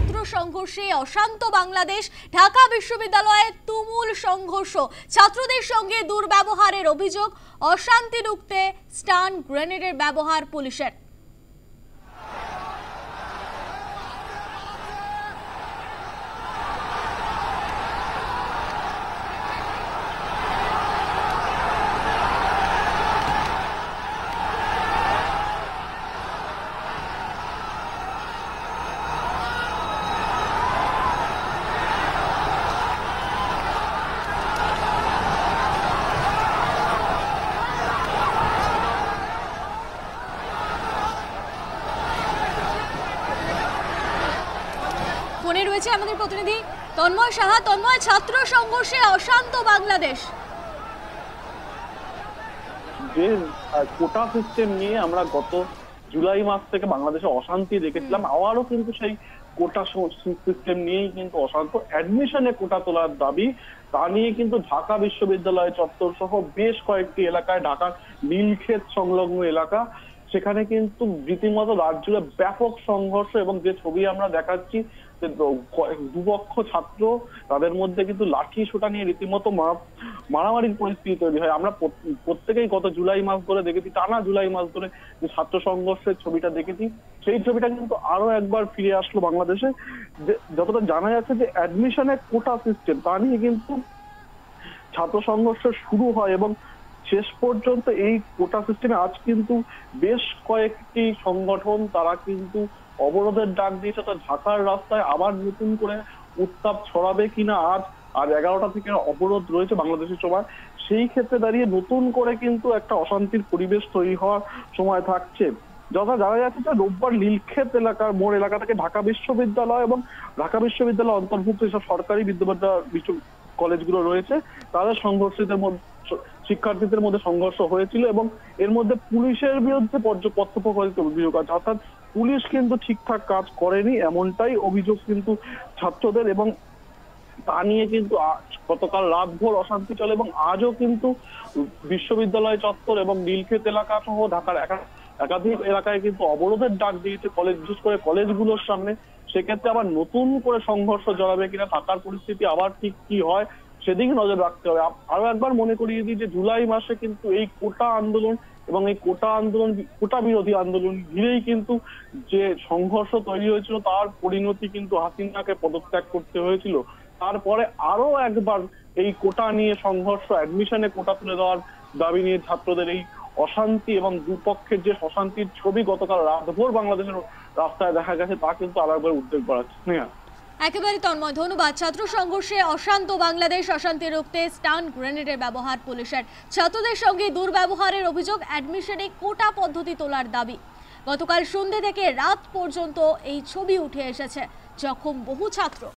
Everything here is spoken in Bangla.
ছাত্র সংঘর্ষে অশান্ত বাংলাদেশ। ঢাকা বিশ্ববিদ্যালয়ে তুমুল সংঘর্ষ, ছাত্রদের সঙ্গে দুর্ব্যবহারের অভিযোগ, অশান্তি রুখতে স্টান গ্রেনেডের ব্যবহার পুলিশের। ফোনে রয়েছে আমাদের প্রতিনিধি তন্ময় সাহা। তন্ময়, ছাত্র সংঘর্ষে অশান্ত বাংলাদেশ। যে কোটা সিস্টেম নিয়ে আমরা গত জুলাই মাস থেকে বাংলাদেশে অশান্তি দেখেছিলাম, আবারও কিন্তু সেই কোটা সিস্টেম নিয়েই কিন্তু অশান্ত। অ্যাডমিশনে কোটা তোলার দাবি, তা নিয়ে কিন্তু ঢাকা বিশ্ববিদ্যালয় চত্বর সহ বেশ কয়েকটি এলাকায়, ঢাকার নীলক্ষেত সংলগ্ন এলাকা, সেখানে কিন্তু রীতিমতো রাত জুড়ে ব্যাপক সংঘর্ষ। এবং যে ছবি আমরা দেখাচ্ছি, দুপক্ষ ছাত্র, তাদের মধ্যে কিন্তু লাঠি সোটা নিয়ে রীতিমতো মারামারির পরিস্থিতি তৈরি হয়। আমরা প্রত্যেকেই গত জুলাই মাস ধরে দেখেছি, টানা জুলাই মাস ধরে যে ছাত্র সংঘর্ষের ছবিটা দেখেছি, সেই ছবিটা কিন্তু আরো একবার ফিরে আসলো বাংলাদেশে। যতটা জানা যাচ্ছে যে অ্যাডমিশনের কোটা সিস্টেম, তা নিয়ে কিন্তু ছাত্র সংঘর্ষ শুরু হয় এবং শেষ পর্যন্ত এই কোটা সিস্টেমে আজ কিন্তু বেশ কয়েকটি সংগঠন তারা কিন্তু অবরোধের ডাক দিয়েছে। তো ঢাকার রাস্তায় আবার নতুন করে উত্তাপ ছড়াবে কিনা আজ, আর 11টা থেকে অবরোধ রয়েছে বাংলাদেশের সময়, সেই ক্ষেত্রে দাঁড়িয়ে নতুন করে কিন্তু একটা অশান্তির পরিবেশ তৈরি হওয়ার সময় থাকছে। যথা জানা যাচ্ছে যে রোববার নীলক্ষেত এলাকার মোড় এলাকা থেকে ঢাকা বিশ্ববিদ্যালয় এবং ঢাকা বিশ্ববিদ্যালয় অন্তর্ভুক্ত যেসব সরকারি কলেজগুলো রয়েছে, তাদের শিক্ষার্থীদের মধ্যে সংঘর্ষ হয়েছিল এবং এর মধ্যে পুলিশের বিরুদ্ধে পক্ষপাতিত্ব অভিযোগ আছে। অর্থাৎ পুলিশ কিন্তু ঠিকঠাক কাজ করেনি, এমনটাই অভিযোগ কিন্তু ছাত্রদের। এবং তা নিয়ে কিন্তু গতকাল রাতভর অশান্তি চলে এবং আজও কিন্তু বিশ্ববিদ্যালয় চত্বর এবং নীলক্ষেত এলাকা সহ ঢাকার একাধিক এলাকায় কিন্তু অবরোধের ডাক দিয়েছে কলেজ, বিশেষ করে কলেজগুলোর সামনে। সেক্ষেত্রে আবার নতুন করে সংঘর্ষ জড়াবে কিনা, থাকার পরিস্থিতি আবার ঠিক কি হয় সেদিকে নজর রাখতে হবে। আরো একবার মনে করিয়ে দিই যে জুলাই মাসে কিন্তু এই কোটা আন্দোলন এবং এই কোটা বিরোধী আন্দোলন ঘিরেই কিন্তু যে সংঘর্ষ তৈরি হয়েছিল, তার পরিণতি কিন্তু হাসিনাকে পদত্যাগ করতে হয়েছিল। তারপরে আরো একবার এই কোটা নিয়ে সংঘর্ষ, অ্যাডমিশনে কোটা তুলে দেওয়ার দাবি নিয়ে ছাত্রদের এই অশান্তি এবং দুপক্ষের যে অশান্তির ছবি গতকাল রাতভর বাংলাদেশের রাস্তায় দেখা গেছে, তা কিন্তু আরেকবার উদ্বেগ বাড়াচ্ছে। একেবারে তন্ময়, ধন্যবাদ। ছাত্র সংঘর্ষে অশান্ত বাংলাদেশ, অশান্তি রুখতে স্টান গ্রেনেডের ব্যবহার পুলিশের, ছাত্রদের সঙ্গে দুর্ব্যবহারের অভিযোগ, অ্যাডমিশনে কোটা পদ্ধতি তোলার দাবি। গতকাল সন্ধ্যে থেকে রাত পর্যন্ত এই ছবি উঠে এসেছে, জখম বহু ছাত্র।